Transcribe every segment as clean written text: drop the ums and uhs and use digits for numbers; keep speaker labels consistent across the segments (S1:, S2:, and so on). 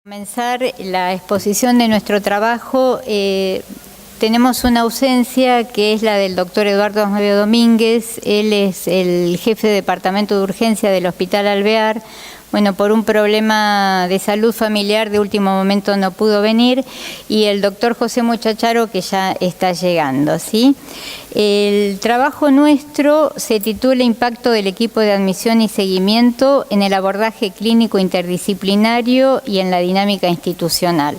S1: Comenzar la exposición de nuestro trabajo, tenemos una ausencia que es la del doctor Eduardo Osmedio Domínguez. Él es el jefe de departamento de urgencia del Hospital Alvear. Bueno, por un problema de salud familiar de último momento no pudo venir, y el doctor José Muchacharo, que ya está llegando, ¿sí? El trabajo nuestro se titula Impacto del equipo de admisión y seguimiento en el abordaje clínico interdisciplinario y en la dinámica institucional.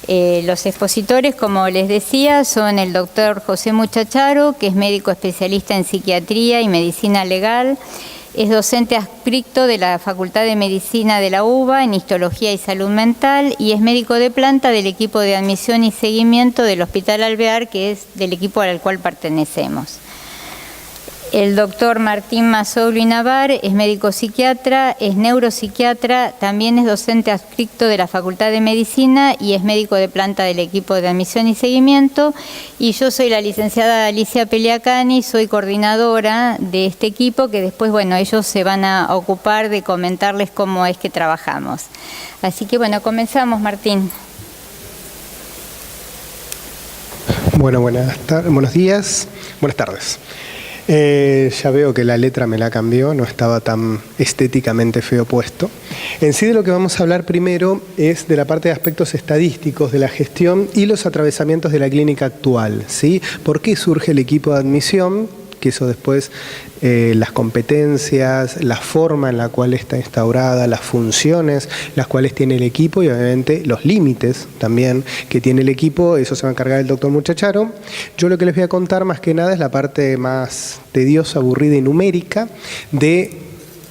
S1: Los expositores, como les decía, son el doctor José Muchacharo, que es médico especialista en psiquiatría y medicina legal. Es docente adscrito de la Facultad de Medicina de la UBA en Histología y Salud Mental, y es médico de planta del equipo de admisión y seguimiento del Hospital Alvear, que es del equipo al cual pertenecemos. El doctor Martín Mazzoglu Navar es médico psiquiatra, es neuropsiquiatra, también es docente adscrito de la Facultad de Medicina y es médico de planta del equipo de admisión y seguimiento. Y yo soy la licenciada Alicia Peliacani, soy coordinadora de este equipo, que después, bueno, ellos se van a ocupar de comentarles cómo es que trabajamos. Así que, bueno, comenzamos, Martín.
S2: Bueno, buenos días, buenas tardes. Ya veo que la letra me la cambió, no estaba tan estéticamente feo puesto. En sí, de lo que vamos a hablar primero es de la parte de aspectos estadísticos de la gestión y los atravesamientos de la clínica actual, ¿sí? ¿Por qué surge el equipo de admisión? Que eso después, las competencias, la forma en la cual está instaurada, las funciones las cuales tiene el equipo y obviamente los límites también que tiene el equipo, eso se va a encargar el doctor Muchacharo. Yo lo que les voy a contar más que nada es la parte más tediosa, aburrida y numérica de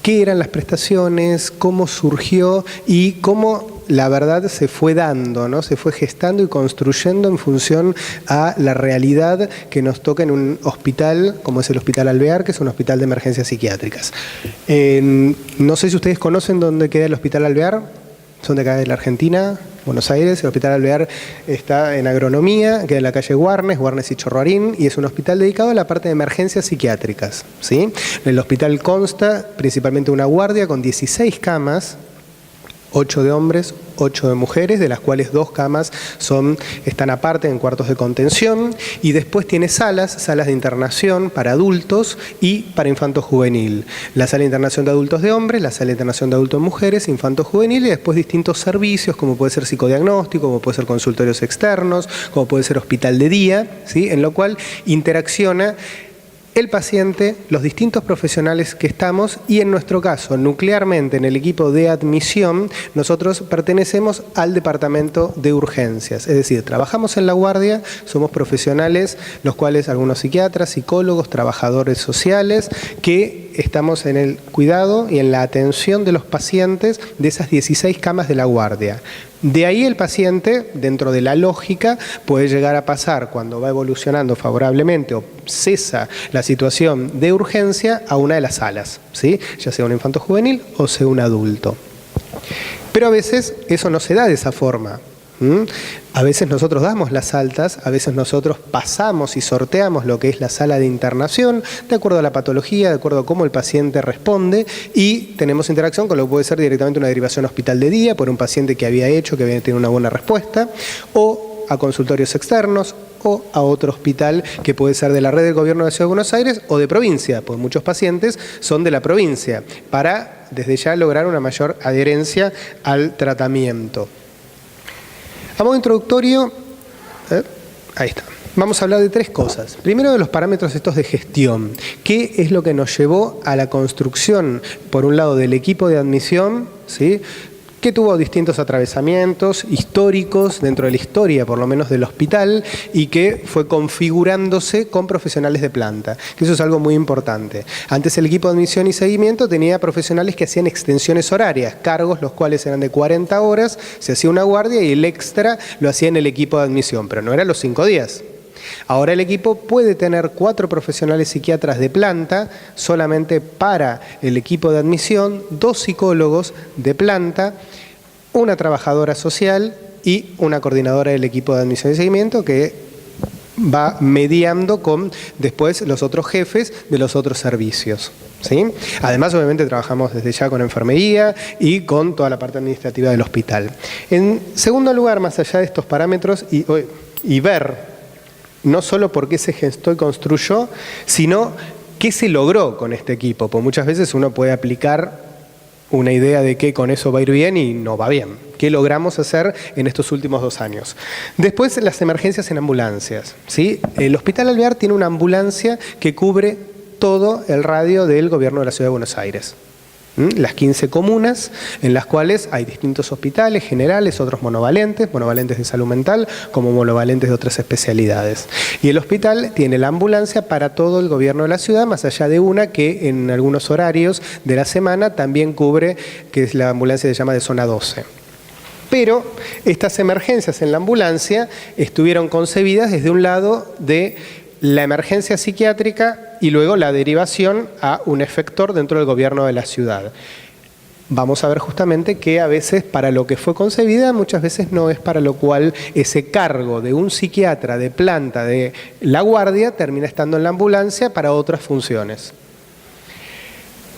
S2: qué eran las prestaciones, cómo surgió y cómo la verdad se fue dando, ¿no? Se fue gestando y construyendo en función a la realidad que nos toca en un hospital como es el Hospital Alvear, que es un hospital de emergencias psiquiátricas. No sé si ustedes conocen dónde queda el Hospital Alvear. Son de acá de la Argentina, Buenos Aires. El Hospital Alvear está en Agronomía, queda en la calle Warnes y Chorroarín, y es un hospital dedicado a la parte de emergencias psiquiátricas, ¿sí? El hospital consta principalmente de una guardia con 16 camas, 8 de hombres, 8 de mujeres, de las cuales 2 camas están aparte en cuartos de contención, y después tiene salas de internación para adultos y para infanto juvenil. La sala de internación de adultos de hombres, la sala de internación de adultos de mujeres, infanto juvenil, y después distintos servicios como puede ser psicodiagnóstico, como puede ser consultorios externos, como puede ser hospital de día, ¿sí? En lo cual interacciona el paciente, los distintos profesionales que estamos, y en nuestro caso, nuclearmente en el equipo de admisión, nosotros pertenecemos al departamento de urgencias, es decir, trabajamos en la guardia, somos profesionales, los cuales algunos psiquiatras, psicólogos, trabajadores sociales, que estamos en el cuidado y en la atención de los pacientes de esas 16 camas de la guardia. De ahí el paciente, dentro de la lógica, puede llegar a pasar, cuando va evolucionando favorablemente o cesa la situación de urgencia, a una de las salas, ¿sí? Ya sea un infanto juvenil o sea un adulto. Pero a veces eso no se da de esa forma. A veces nosotros damos las altas, a veces nosotros pasamos y sorteamos lo que es la sala de internación, de acuerdo a la patología, de acuerdo a cómo el paciente responde, y tenemos interacción con lo que puede ser directamente una derivación a hospital de día por un paciente que había tenido una buena respuesta, o a consultorios externos, o a otro hospital que puede ser de la red del gobierno de la Ciudad de Buenos Aires o de provincia, porque muchos pacientes son de la provincia, para desde ya lograr una mayor adherencia al tratamiento. A modo introductorio, ahí está. Vamos a hablar de 3 cosas. Primero, de los parámetros estos de gestión. ¿Qué es lo que nos llevó a la construcción, por un lado, del equipo de admisión, ¿sí?, que tuvo distintos atravesamientos históricos dentro de la historia, por lo menos del hospital, y que fue configurándose con profesionales de planta, que eso es algo muy importante. Antes el equipo de admisión y seguimiento tenía profesionales que hacían extensiones horarias, cargos los cuales eran de 40 horas, se hacía una guardia y el extra lo hacía en el equipo de admisión, pero no eran los 5 días. Ahora el equipo puede tener 4 profesionales psiquiatras de planta solamente para el equipo de admisión, 2 psicólogos de planta, una trabajadora social y una coordinadora del equipo de admisión y seguimiento que va mediando con después los otros jefes de los otros servicios, ¿sí? Además, obviamente, trabajamos desde ya con enfermería y con toda la parte administrativa del hospital. En segundo lugar, más allá de estos parámetros y ver no solo por qué se gestó y construyó, sino qué se logró con este equipo, porque muchas veces uno puede aplicar una idea de que con eso va a ir bien y no va bien. ¿Qué logramos hacer en estos últimos 2 años? Después, las emergencias en ambulancias, ¿sí? El Hospital Alvear tiene una ambulancia que cubre todo el radio del gobierno de la Ciudad de Buenos Aires. Las 15 comunas en las cuales hay distintos hospitales generales, otros monovalentes de salud mental, como monovalentes de otras especialidades. Y el hospital tiene la ambulancia para todo el gobierno de la ciudad, más allá de una que en algunos horarios de la semana también cubre, que es la ambulancia que se llama de zona 12. Pero estas emergencias en la ambulancia estuvieron concebidas desde un lado de la emergencia psiquiátrica y luego la derivación a un efector dentro del gobierno de la ciudad. Vamos a ver justamente que a veces para lo que fue concebida, muchas veces no es para lo cual ese cargo de un psiquiatra de planta de la guardia termina estando en la ambulancia para otras funciones.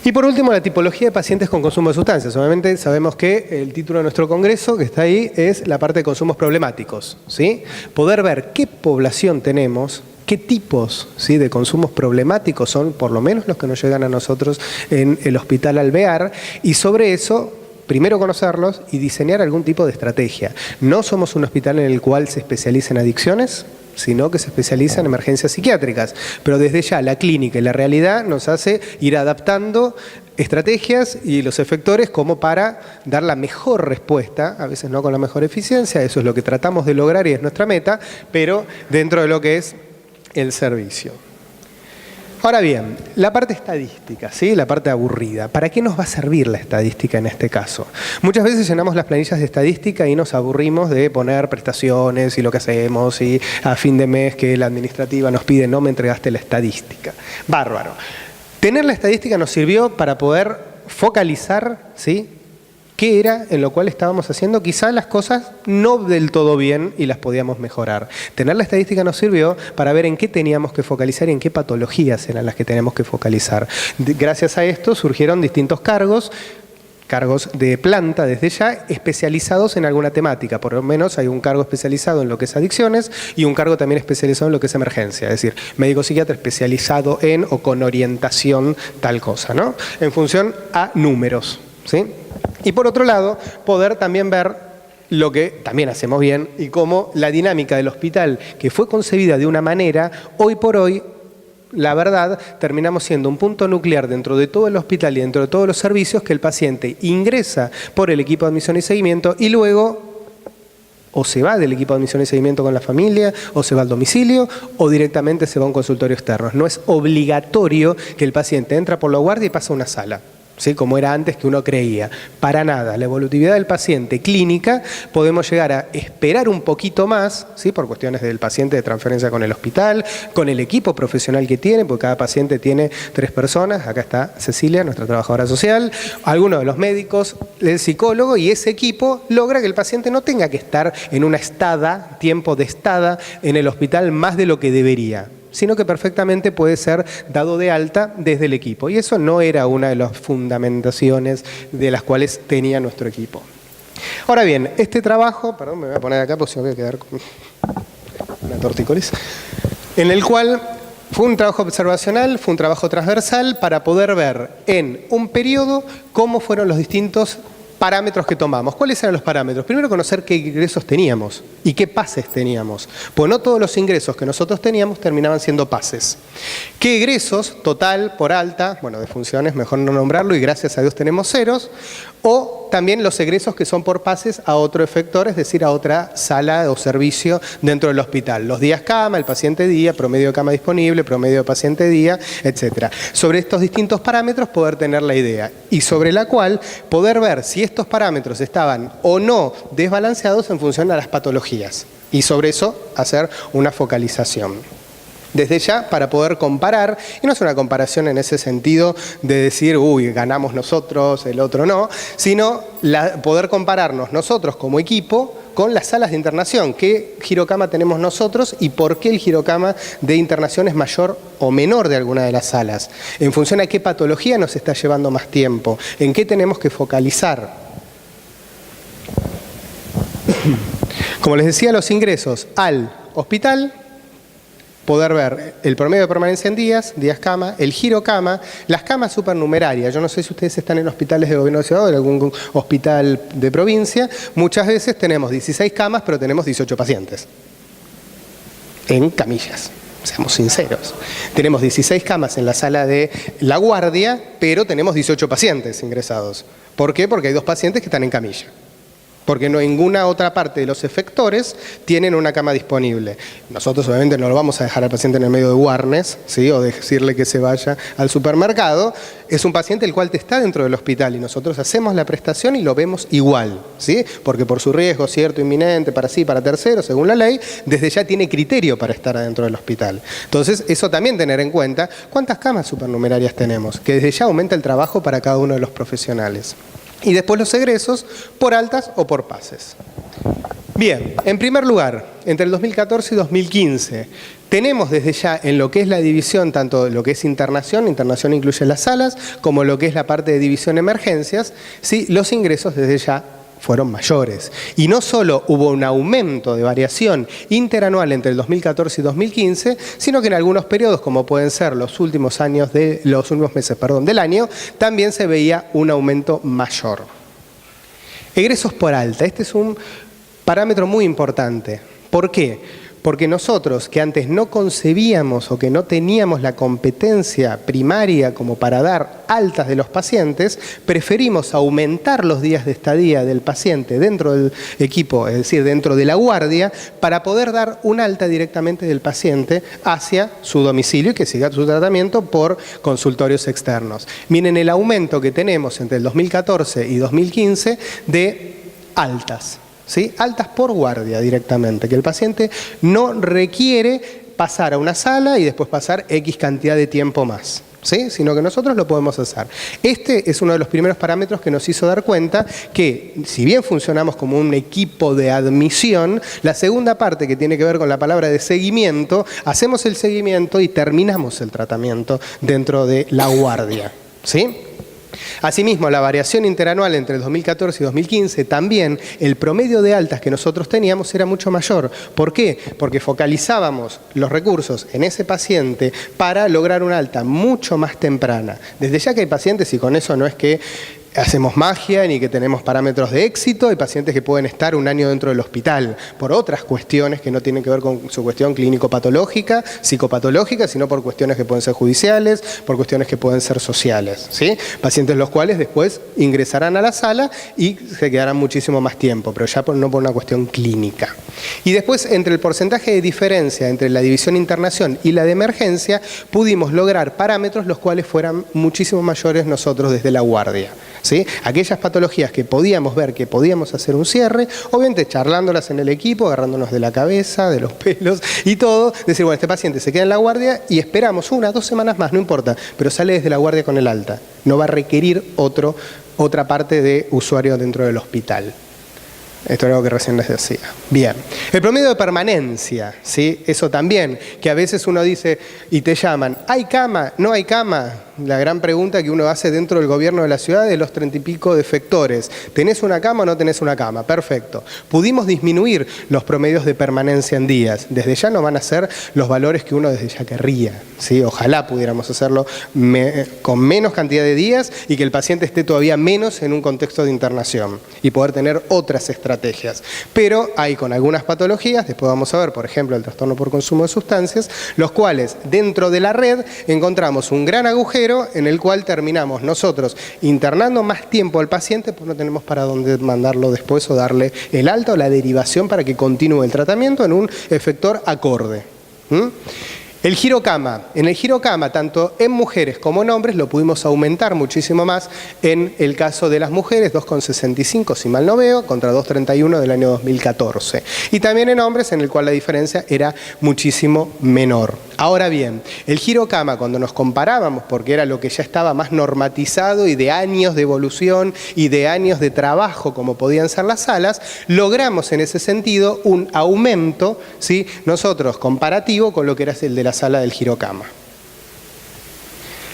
S2: Y por último, la tipología de pacientes con consumo de sustancias. Obviamente sabemos que el título de nuestro congreso, que está ahí, es la parte de consumos problemáticos, ¿sí? Poder ver qué población tenemos, qué tipos, ¿sí?, de consumos problemáticos son, por lo menos los que nos llegan a nosotros en el Hospital Alvear, y sobre eso, primero conocerlos y diseñar algún tipo de estrategia. No somos un hospital en el cual se especializa en adicciones, sino que se especializa en emergencias psiquiátricas. Pero desde ya la clínica y la realidad nos hace ir adaptando estrategias y los efectores como para dar la mejor respuesta, a veces no con la mejor eficiencia, eso es lo que tratamos de lograr y es nuestra meta, pero dentro de lo que es el servicio. Ahora bien, la parte estadística, ¿sí?, la parte aburrida. ¿Para qué nos va a servir la estadística en este caso? Muchas veces llenamos las planillas de estadística y nos aburrimos de poner prestaciones y lo que hacemos y a fin de mes que la administrativa nos pide no me entregaste la estadística. Bárbaro. Tener la estadística nos sirvió para poder focalizar, ¿sí?, qué era en lo cual estábamos haciendo quizás las cosas no del todo bien y las podíamos mejorar. Tener la estadística nos sirvió para ver en qué teníamos que focalizar y en qué patologías eran las que teníamos que focalizar. Gracias a esto surgieron distintos cargos de planta desde ya, especializados en alguna temática. Por lo menos hay un cargo especializado en lo que es adicciones y un cargo también especializado en lo que es emergencia, es decir, médico psiquiatra especializado en o con orientación tal cosa, ¿no? En función a números, ¿sí? Y por otro lado, poder también ver lo que también hacemos bien y cómo la dinámica del hospital, que fue concebida de una manera, hoy por hoy, la verdad, terminamos siendo un punto nuclear dentro de todo el hospital y dentro de todos los servicios que el paciente ingresa por el equipo de admisión y seguimiento y luego o se va del equipo de admisión y seguimiento con la familia, o se va al domicilio, o directamente se va a un consultorio externo. No es obligatorio que el paciente entra por la guardia y pasa a una sala, ¿sí?, como era antes que uno creía. Para nada. La evolutividad del paciente clínica podemos llegar a esperar un poquito más, ¿sí?, por cuestiones del paciente de transferencia con el hospital, con el equipo profesional que tiene, porque cada paciente tiene 3 personas. Acá está Cecilia, nuestra trabajadora social, algunos de los médicos, el psicólogo, y ese equipo logra que el paciente no tenga que estar en una tiempo de estada en el hospital más de lo que debería, sino que perfectamente puede ser dado de alta desde el equipo. Y eso no era una de las fundamentaciones de las cuales tenía nuestro equipo. Ahora bien, este trabajo, perdón, me voy a poner acá porque si no voy a quedar con una tortícolis, en el cual fue un trabajo observacional, fue un trabajo transversal para poder ver en un periodo cómo fueron los distintos parámetros que tomamos. ¿Cuáles eran los parámetros? Primero, conocer qué ingresos teníamos y qué pases teníamos. Pues no todos los ingresos que nosotros teníamos terminaban siendo pases. ¿Qué egresos, total, por alta, bueno, de funciones, mejor no nombrarlo, y gracias a Dios tenemos ceros, o también los egresos que son por pases a otro efector, es decir, a otra sala o servicio dentro del hospital. Los días cama, el paciente día, promedio de cama disponible, promedio de paciente día, etc. Sobre estos distintos parámetros poder tener la idea y sobre la cual poder ver si estos parámetros estaban o no desbalanceados en función a las patologías y sobre eso hacer una focalización. Desde ya, para poder comparar, y no es una comparación en ese sentido de decir, uy, ganamos nosotros, el otro no, sino poder compararnos nosotros como equipo con las salas de internación. ¿Qué girocama tenemos nosotros y por qué el girocama de internación es mayor o menor de alguna de las salas? En función a qué patología nos está llevando más tiempo, en qué tenemos que focalizar. Como les decía, los ingresos al hospital, poder ver el promedio de permanencia en días cama, el girocama, las camas supernumerarias. Yo no sé si ustedes están en hospitales de gobierno de ciudad o en algún hospital de provincia. Muchas veces tenemos 16 camas, pero tenemos 18 pacientes en camillas. Seamos sinceros. Tenemos 16 camas en la sala de la guardia, pero tenemos 18 pacientes ingresados. ¿Por qué? Porque hay 2 pacientes que están en camilla. Porque no ninguna otra parte de los efectores tienen una cama disponible. Nosotros obviamente no lo vamos a dejar al paciente en el medio de Warnes, ¿sí? O decirle que se vaya al supermercado. Es un paciente el cual está dentro del hospital y nosotros hacemos la prestación y lo vemos igual, ¿sí? Porque por su riesgo cierto, inminente, para sí, para terceros, según la ley, desde ya tiene criterio para estar adentro del hospital. Entonces, eso también tener en cuenta cuántas camas supernumerarias tenemos, que desde ya aumenta el trabajo para cada uno de los profesionales. Y después los egresos por altas o por pases. Bien, en primer lugar, entre el 2014 y 2015, tenemos desde ya en lo que es la división, tanto lo que es internación incluye las salas, como lo que es la parte de división emergencias, ¿sí? Los ingresos desde ya fueron mayores. Y no solo hubo un aumento de variación interanual entre el 2014 y 2015, sino que en algunos periodos, como pueden ser los últimos meses del año, también se veía un aumento mayor. Egresos por alta. Este es un parámetro muy importante. ¿Por qué? Porque nosotros, que antes no concebíamos o que no teníamos la competencia primaria como para dar altas de los pacientes, preferimos aumentar los días de estadía del paciente dentro del equipo, es decir, dentro de la guardia, para poder dar un alta directamente del paciente hacia su domicilio y que siga su tratamiento por consultorios externos. Miren el aumento que tenemos entre el 2014 y 2015 de altas. ¿Sí? Altas por guardia directamente, que el paciente no requiere pasar a una sala y después pasar X cantidad de tiempo más, ¿sí? Sino que nosotros lo podemos hacer. Este es uno de los primeros parámetros que nos hizo dar cuenta que, si bien funcionamos como un equipo de admisión, la segunda parte que tiene que ver con la palabra de seguimiento, hacemos el seguimiento y terminamos el tratamiento dentro de la guardia, ¿sí? Asimismo, la variación interanual entre el 2014 y 2015, también el promedio de altas que nosotros teníamos era mucho mayor. ¿Por qué? Porque focalizábamos los recursos en ese paciente para lograr una alta mucho más temprana. Desde ya que hay pacientes, y con eso no es que hacemos magia ni que tenemos parámetros de éxito, hay pacientes que pueden estar un año dentro del hospital por otras cuestiones que no tienen que ver con su cuestión clínico-patológica, psicopatológica, sino por cuestiones que pueden ser judiciales, por cuestiones que pueden ser sociales, ¿sí? Pacientes los cuales después ingresarán a la sala y se quedarán muchísimo más tiempo, pero ya no por una cuestión clínica. Y después, entre el porcentaje de diferencia entre la división internación y la de emergencia, pudimos lograr parámetros los cuales fueran muchísimo mayores nosotros desde la guardia, ¿sí? Aquellas patologías que podíamos ver que podíamos hacer un cierre, obviamente charlándolas en el equipo, agarrándonos de la cabeza, de los pelos y todo, decir, bueno, este paciente se queda en la guardia y esperamos 1 o 2 semanas más, no importa, pero sale desde la guardia con el alta. No va a requerir otra parte de usuario dentro del hospital. Esto es algo que recién les decía. Bien. El promedio de permanencia, ¿sí? Eso también, que a veces uno dice y te llaman, ¿hay cama? ¿No hay cama? La gran pregunta que uno hace dentro del gobierno de la ciudad de los 30 y pico de efectores. ¿Tenés una cama o no tenés una cama? Perfecto. Pudimos disminuir los promedios de permanencia en días. Desde ya no van a ser los valores que uno desde ya querría, ¿sí? Ojalá pudiéramos hacerlo con menos cantidad de días y que el paciente esté todavía menos en un contexto de internación y poder tener otras estrategias. Pero hay con algunas patologías, después vamos a ver, por ejemplo, el trastorno por consumo de sustancias, los cuales dentro de la red encontramos un gran agujero en el cual terminamos nosotros internando más tiempo al paciente, pues no tenemos para dónde mandarlo después o darle el alta o la derivación para que continúe el tratamiento en un efector acorde. El girocama. En el girocama, tanto en mujeres como en hombres, lo pudimos aumentar muchísimo más. En el caso de las mujeres, 2,65 si mal no veo, contra 2,31 del año 2014. Y también en hombres, en el cual la diferencia era muchísimo menor. Ahora bien, el girocama, cuando nos comparábamos, porque era lo que ya estaba más normatizado y de años de evolución y de años de trabajo como podían ser las salas, logramos en ese sentido un aumento, ¿sí?, nosotros comparativo con lo que era el de la sala del girocama.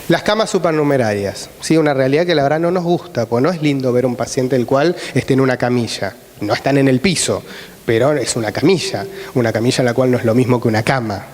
S2: Las camas supernumerarias, ¿sí?, una realidad que la verdad no nos gusta, porque no es lindo ver un paciente el cual esté en una camilla. No están en el piso, pero es una camilla en la cual no es lo mismo que una cama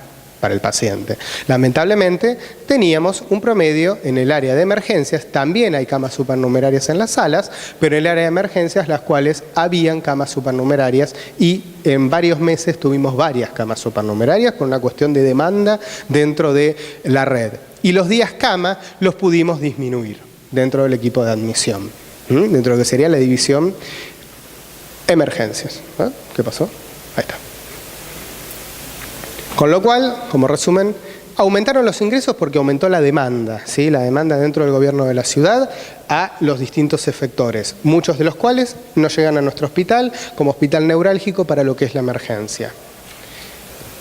S2: para el paciente. Lamentablemente teníamos un promedio en el área de emergencias, también hay camas supernumerarias en las salas, pero en el área de emergencias las cuales habían camas supernumerarias y en varios meses tuvimos varias camas supernumerarias por una cuestión de demanda dentro de la red. Y los días cama los pudimos disminuir dentro del equipo de admisión, dentro de lo que sería la división emergencias. ¿Qué pasó? Ahí está. Con lo cual, como resumen, aumentaron los ingresos porque aumentó la demanda, ¿sí?, la demanda dentro del gobierno de la ciudad a los distintos efectores, muchos de los cuales no llegan a nuestro hospital como hospital neurálgico para lo que es la emergencia.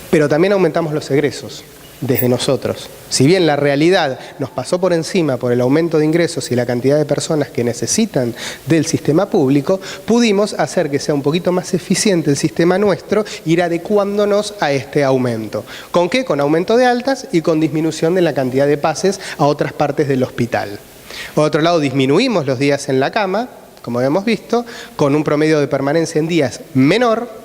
S2: Pero también aumentamos los egresos desde nosotros. Si bien la realidad nos pasó por encima por el aumento de ingresos y la cantidad de personas que necesitan del sistema público, pudimos hacer que sea un poquito más eficiente el sistema nuestro, ir adecuándonos a este aumento. ¿Con qué? Con aumento de altas y con disminución de la cantidad de pases a otras partes del hospital. Por otro lado, disminuimos los días en la cama, como hemos visto, con un promedio de permanencia en días menor,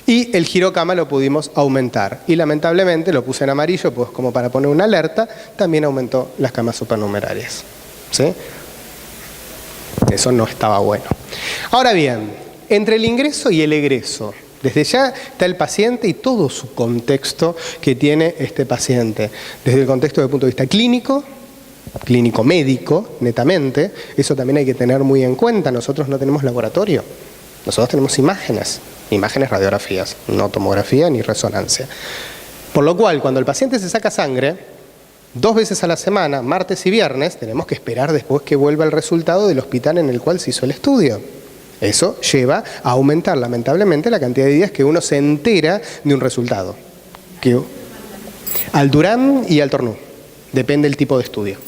S2: y el girocama lo pudimos aumentar. Y lamentablemente, lo puse en amarillo pues como para poner una alerta, también aumentó las camas supernumerarias, ¿sí? Eso no estaba bueno. Ahora bien, entre el ingreso y el egreso, desde ya está el paciente y todo su contexto que tiene este paciente. Desde el contexto desde el punto de vista clínico, clínico-médico, netamente, eso también hay que tener muy en cuenta. Nosotros no tenemos laboratorio, nosotros tenemos imágenes, radiografías, no tomografía ni resonancia. Por lo cual, cuando el paciente se saca sangre, 2 veces a la semana, martes y viernes, tenemos que esperar después que vuelva el resultado del hospital en el cual se hizo el estudio. Eso lleva a aumentar, lamentablemente, la cantidad de días que uno se entera de un resultado. Al Durán y al Tornú, depende del tipo de estudio.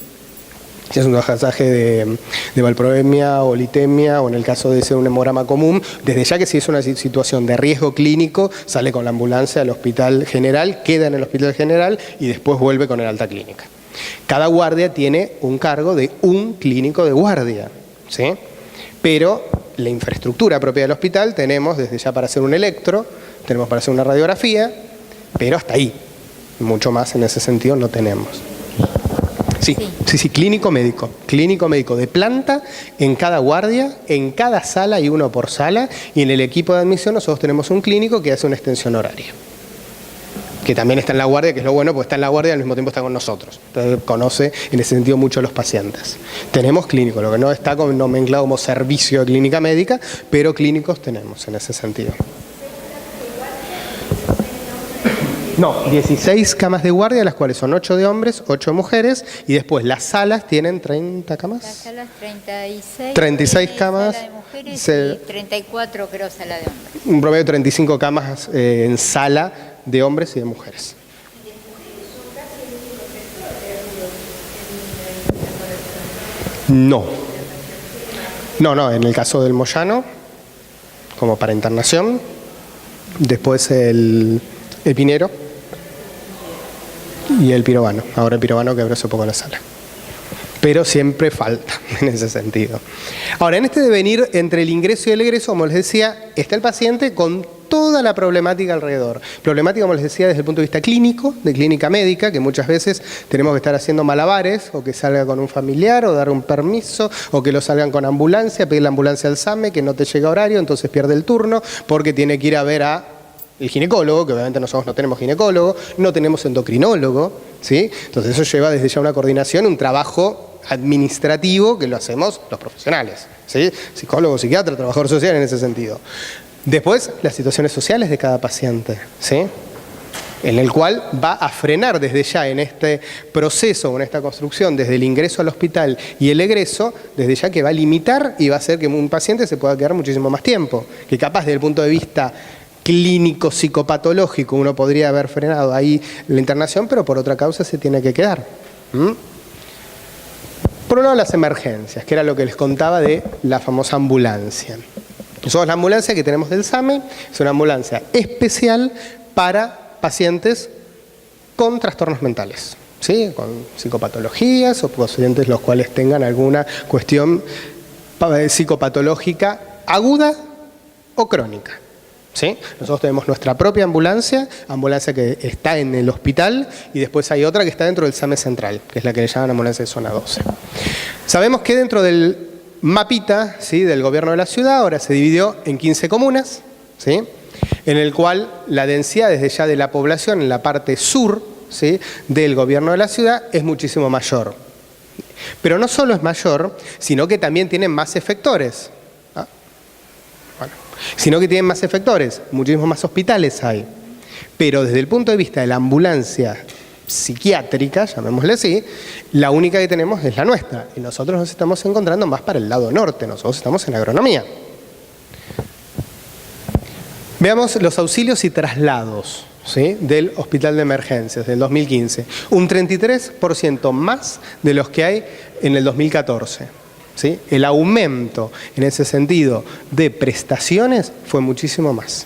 S2: Si es un pasaje de valproemia o litemia, o en el caso de ser un hemograma común, desde ya que si es una situación de riesgo clínico, sale con la ambulancia al hospital general, queda en el hospital general y después vuelve con el alta clínica. Cada guardia tiene un cargo de un clínico de guardia, ¿sí? Pero la infraestructura propia del hospital tenemos desde ya para hacer un electro, tenemos para hacer una radiografía, pero hasta ahí. Mucho más en ese sentido no tenemos. Sí, clínico médico de planta en cada guardia, en cada sala hay uno por sala, y en el equipo de admisión nosotros tenemos un clínico que hace una extensión horaria, que también está en la guardia, que es lo bueno, porque está en la guardia y al mismo tiempo está con nosotros, entonces conoce en ese sentido mucho a los pacientes. Tenemos clínico, lo que no está nomenclado como servicio de clínica médica, pero clínicos tenemos en ese sentido. No, 16 camas de guardia, las cuales son 8 de hombres, 8 mujeres, y después las salas tienen 30 camas.
S1: Las salas 36.
S2: 36 camas.
S1: Sala de mujeres y 34 creo sala de hombres.
S2: Un promedio de 35 camas en sala de hombres y de mujeres. No, en el caso del Moyano, como para internación, después el Pinero y el Pirovano. Ahora el Pirovano que abrió hace poco la sala. Pero siempre falta en ese sentido. Ahora, en este devenir entre el ingreso y el egreso, como les decía, está el paciente con toda la problemática alrededor. Problemática, como les decía, desde el punto de vista clínico, de clínica médica, que muchas veces tenemos que estar haciendo malabares, o que salga con un familiar, o dar un permiso, o que lo salgan con ambulancia, pedir la ambulancia al SAME, que no te llega horario, entonces pierde el turno, porque tiene que ir a ver a el ginecólogo, que obviamente nosotros no tenemos ginecólogo, no tenemos endocrinólogo, ¿sí? Entonces eso lleva desde ya una coordinación, un trabajo administrativo que lo hacemos los profesionales, ¿sí? Psicólogo, psiquiatra, trabajador social en ese sentido. Después, las situaciones sociales de cada paciente, ¿sí? En el cual va a frenar desde ya en este proceso, en esta construcción, desde el ingreso al hospital y el egreso, desde ya que va a limitar y va a hacer que un paciente se pueda quedar muchísimo más tiempo, que capaz desde el punto de vista clínico psicopatológico, uno podría haber frenado ahí la internación, pero por otra causa se tiene que quedar. Por un lado, las emergencias, que era lo que les contaba de la famosa ambulancia. Nosotros la ambulancia que tenemos del SAME es una ambulancia especial para pacientes con trastornos mentales, ¿sí? Con psicopatologías o pacientes los cuales tengan alguna cuestión psicopatológica aguda o crónica. ¿Sí? Nosotros tenemos nuestra propia ambulancia que está en el hospital, y después hay otra que está dentro del SAME central, que es la que le llaman ambulancia de zona 12. Sabemos que dentro del mapita, ¿sí?, del gobierno de la ciudad ahora se dividió en 15 comunas, ¿sí?, en el cual la densidad desde ya de la población en la parte sur, ¿sí?, del gobierno de la ciudad es muchísimo mayor. Pero no solo es mayor, sino que también tienen más efectores. Sino que tienen más efectores, muchísimos más hospitales hay. Pero desde el punto de vista de la ambulancia psiquiátrica, llamémosle así, la única que tenemos es la nuestra. Y nosotros nos estamos encontrando más para el lado norte, nosotros estamos en agronomía. Veamos los auxilios y traslados, ¿sí?, del hospital de emergencias del 2015. Un 33% más de los que hay en el 2014. ¿Sí? El aumento en ese sentido de prestaciones fue muchísimo más.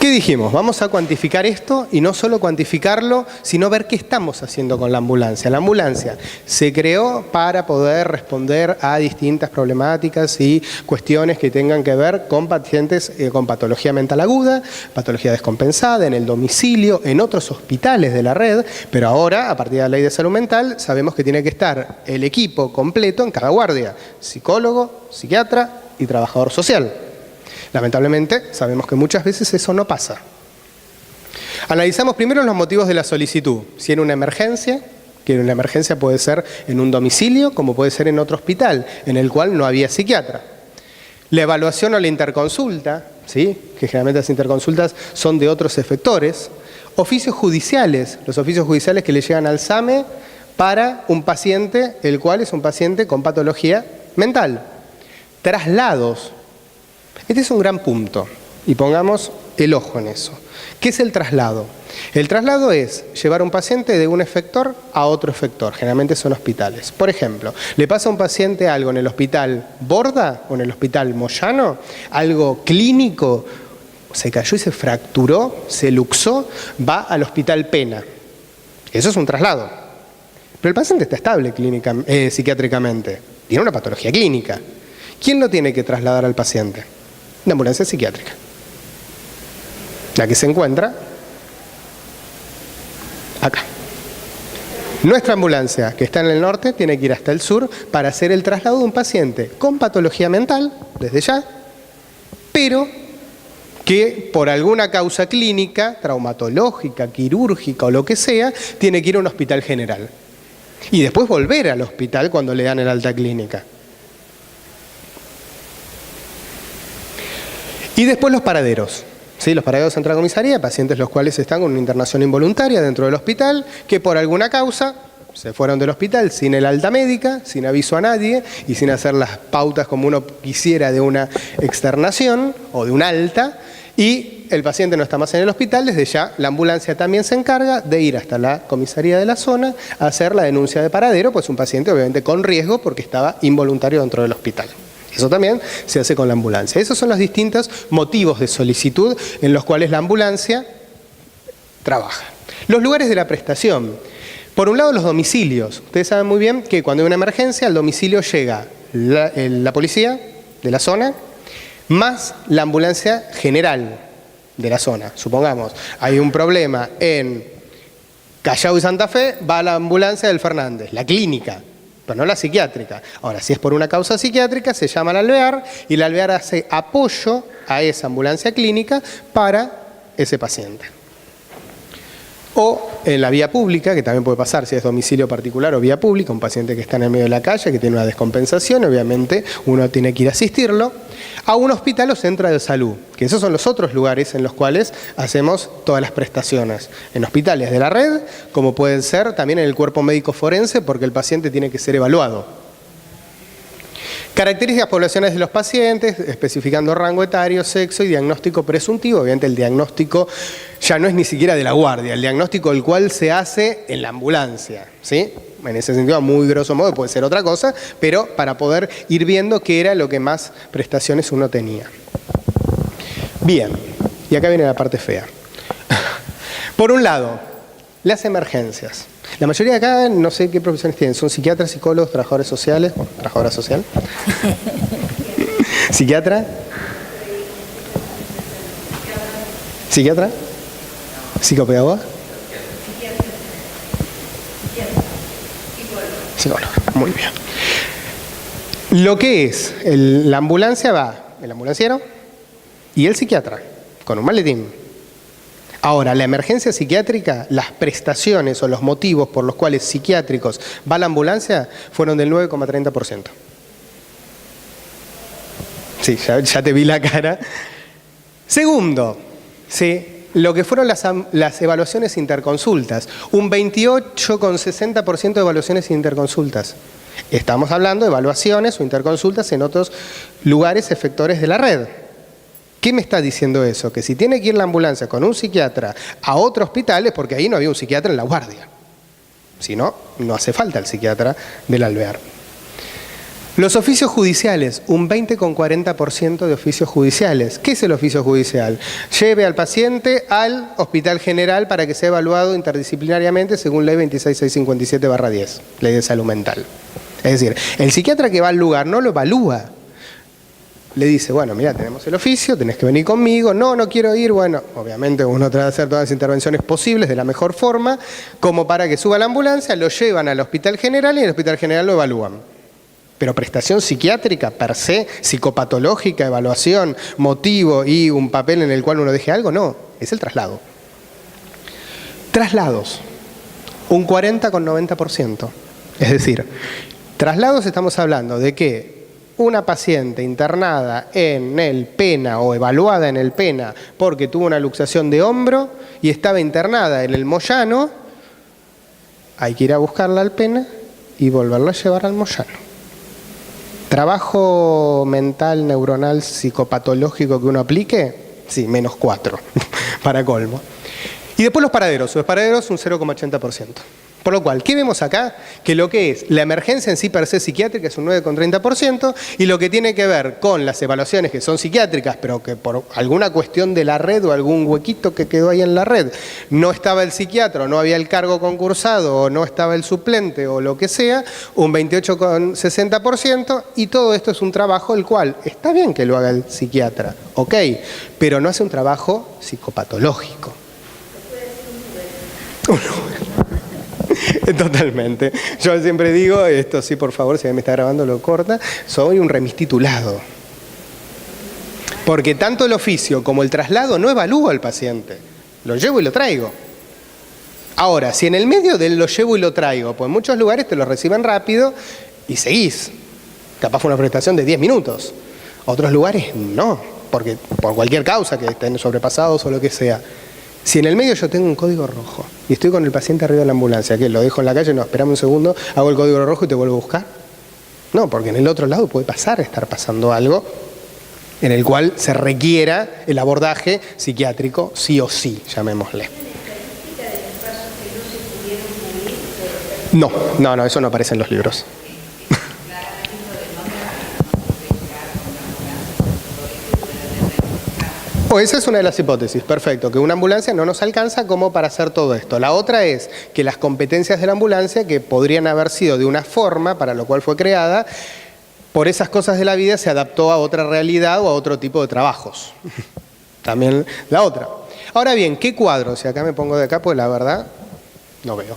S2: ¿Qué dijimos? Vamos a cuantificar esto, y no solo cuantificarlo, sino ver qué estamos haciendo con la ambulancia. La ambulancia se creó para poder responder a distintas problemáticas y cuestiones que tengan que ver con pacientes con patología mental aguda, patología descompensada, en el domicilio, en otros hospitales de la red, pero ahora, a partir de la Ley de Salud Mental, sabemos que tiene que estar el equipo completo en cada guardia: psicólogo, psiquiatra y trabajador social. Lamentablemente, sabemos que muchas veces eso no pasa. Analizamos primero los motivos de la solicitud. Si era una emergencia, que una emergencia puede ser en un domicilio, como puede ser en otro hospital, en el cual no había psiquiatra. La evaluación o la interconsulta, ¿sí?, que generalmente las interconsultas son de otros efectores. Oficios judiciales, los oficios judiciales que le llegan al SAME para un paciente, el cual es un paciente con patología mental. Traslados. Este es un gran punto, y pongamos el ojo en eso. ¿Qué es el traslado? El traslado es llevar a un paciente de un efector a otro efector, generalmente son hospitales. Por ejemplo, le pasa a un paciente algo en el hospital Borda o en el hospital Moyano, algo clínico, se cayó y se fracturó, se luxó, va al hospital Pena. Eso es un traslado. Pero el paciente está estable psiquiátricamente, tiene una patología clínica. ¿Quién lo tiene que trasladar al paciente? La ambulancia psiquiátrica, la que se encuentra acá. Nuestra ambulancia, que está en el norte, tiene que ir hasta el sur para hacer el traslado de un paciente con patología mental, desde ya, pero que por alguna causa clínica, traumatológica, quirúrgica o lo que sea, tiene que ir a un hospital general. Y después volver al hospital cuando le dan el alta clínica. Y después los paraderos. ¿Sí? Los paraderos entran a comisaría, pacientes los cuales están con una internación involuntaria dentro del hospital, que por alguna causa se fueron del hospital sin el alta médica, sin aviso a nadie y sin hacer las pautas como uno quisiera de una externación o de un alta, y el paciente no está más en el hospital. Desde ya la ambulancia también se encarga de ir hasta la comisaría de la zona a hacer la denuncia de paradero, pues un paciente obviamente con riesgo porque estaba involuntario dentro del hospital. Eso también se hace con la ambulancia. Esos son los distintos motivos de solicitud en los cuales la ambulancia trabaja. Los lugares de la prestación. Por un lado, los domicilios. Ustedes saben muy bien que cuando hay una emergencia, al domicilio llega la policía de la zona, más la ambulancia general de la zona. Supongamos, hay un problema en Callao y Santa Fe, va la ambulancia del Fernández, la clínica, pero no la psiquiátrica. Ahora, si es por una causa psiquiátrica, se llama al alvear, y el alvear hace apoyo a esa ambulancia clínica para ese paciente. O en la vía pública, que también puede pasar si es domicilio particular o vía pública, un paciente que está en el medio de la calle, que tiene una descompensación, obviamente uno tiene que ir a asistirlo, a un hospital o centro de salud, que esos son los otros lugares en los cuales hacemos todas las prestaciones. En hospitales de la red, como pueden ser también en el cuerpo médico forense, porque el paciente tiene que ser evaluado. Características poblacionales de los pacientes, especificando rango etario, sexo y diagnóstico presuntivo. Obviamente el diagnóstico ya no es ni siquiera de la guardia, el diagnóstico el cual se hace en la ambulancia, ¿sí? En ese sentido, a muy grosso modo, puede ser otra cosa, pero para poder ir viendo qué era lo que más prestaciones uno tenía. Bien, y acá viene la parte fea. Por un lado, las emergencias. La mayoría de acá, no sé qué profesiones tienen, son psiquiatras, psicólogos, trabajadores sociales, trabajadora social, psiquiatra, psiquiatra, psicopedagoga, psicólogo, muy bien. Lo que es la ambulancia va el ambulanciero y el psiquiatra, con un maletín. Ahora, la emergencia psiquiátrica, las prestaciones o los motivos por los cuales psiquiátricos va a la ambulancia fueron del 9,30%. Sí, ya te vi la cara. Segundo, sí, lo que fueron las evaluaciones interconsultas, un 28,60% de evaluaciones interconsultas. Estamos hablando de evaluaciones o interconsultas en otros lugares efectores de la red. ¿Qué me está diciendo eso? Que si tiene que ir la ambulancia con un psiquiatra a otro hospital es porque ahí no había un psiquiatra en la guardia. Si no, no hace falta el psiquiatra del alvear. Los oficios judiciales, un 20,40% de oficios judiciales. ¿Qué es el oficio judicial? Lleve al paciente al hospital general para que sea evaluado interdisciplinariamente según ley 26657/10, ley de salud mental. Es decir, el psiquiatra que va al lugar no lo evalúa. Le dice, bueno, mira, tenemos el oficio, tenés que venir conmigo, no quiero ir, bueno, obviamente uno trata de hacer todas las intervenciones posibles de la mejor forma, como para que suba a la ambulancia, lo llevan al hospital general y en el hospital general lo evalúan. Pero prestación psiquiátrica per se, psicopatológica, evaluación, motivo y un papel en el cual uno deje algo, no, es el traslado. Traslados, un 40,90%. Es decir, traslados estamos hablando de que una paciente internada en el PENA o evaluada en el PENA porque tuvo una luxación de hombro y estaba internada en el Moyano, hay que ir a buscarla al PENA y volverla a llevar al Moyano. ¿Trabajo mental, neuronal, psicopatológico que uno aplique? Sí, -4, para colmo. Y después los paraderos un 0,80%. Por lo cual, ¿qué vemos acá? Que lo que es la emergencia en sí per se psiquiátrica es un 9,30% y lo que tiene que ver con las evaluaciones que son psiquiátricas, pero que por alguna cuestión de la red o algún huequito que quedó ahí en la red, no estaba el psiquiatra, o no había el cargo concursado, o no estaba el suplente, o lo que sea, un 28,60%, y todo esto es un trabajo el cual está bien que lo haga el psiquiatra, ok, pero no hace un trabajo psicopatológico. Totalmente. Yo siempre digo, esto sí, por favor, si alguien me está grabando lo corta, soy un remis titulado. Porque tanto el oficio como el traslado no evalúo al paciente. Lo llevo y lo traigo. Ahora, si en el medio del lo llevo y lo traigo, pues en muchos lugares te lo reciben rápido y seguís. Capaz fue una prestación de 10 minutos. Otros lugares no, porque por cualquier causa, que estén sobrepasados o lo que sea. Si en el medio yo tengo un código rojo y estoy con el paciente arriba de la ambulancia, ¿qué? ¿Lo dejo en la calle? No, esperame un segundo, hago el código rojo y te vuelvo a buscar. No, porque en el otro lado puede estar pasando algo en el cual se requiera el abordaje psiquiátrico sí o sí, llamémosle. No, eso no aparece en los libros. Esa es una de las hipótesis, perfecto, que una ambulancia no nos alcanza como para hacer todo esto. La otra es que las competencias de la ambulancia, que podrían haber sido de una forma para lo cual fue creada, por esas cosas de la vida se adaptó a otra realidad o a otro tipo de trabajos. También la otra. Ahora bien, ¿qué cuadro? Si acá me pongo de acá, pues la verdad no veo.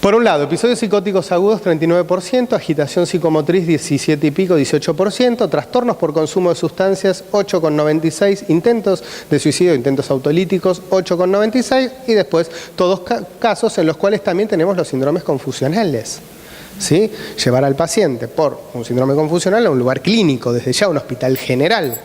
S2: Por un lado, episodios psicóticos agudos 39%, agitación psicomotriz 17 y pico, 18%, trastornos por consumo de sustancias 8,96%, intentos de suicidio, intentos autolíticos 8,96% y después todos casos en los cuales también tenemos los síndromes confusionales. ¿Sí? Llevar al paciente por un síndrome confusional a un lugar clínico, desde ya un hospital general.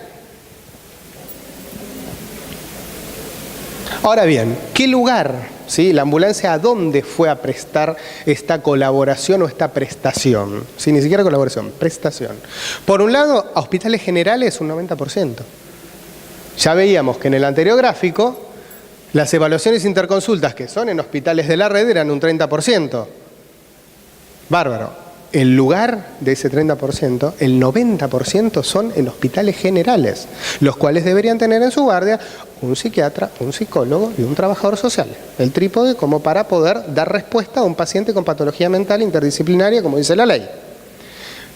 S2: Ahora bien, ¿qué lugar ¿sí? La ambulancia, ¿a dónde fue a prestar esta colaboración o esta prestación? ¿Sí? Ni siquiera colaboración, prestación. Por un lado, a hospitales generales un 90%. Ya veíamos que en el anterior gráfico, las evaluaciones interconsultas que son en hospitales de la red eran un 30%. Bárbaro. El lugar de ese 30%, el 90% son en hospitales generales, los cuales deberían tener en su guardia un psiquiatra, un psicólogo y un trabajador social. El trípode como para poder dar respuesta a un paciente con patología mental interdisciplinaria, como dice la ley.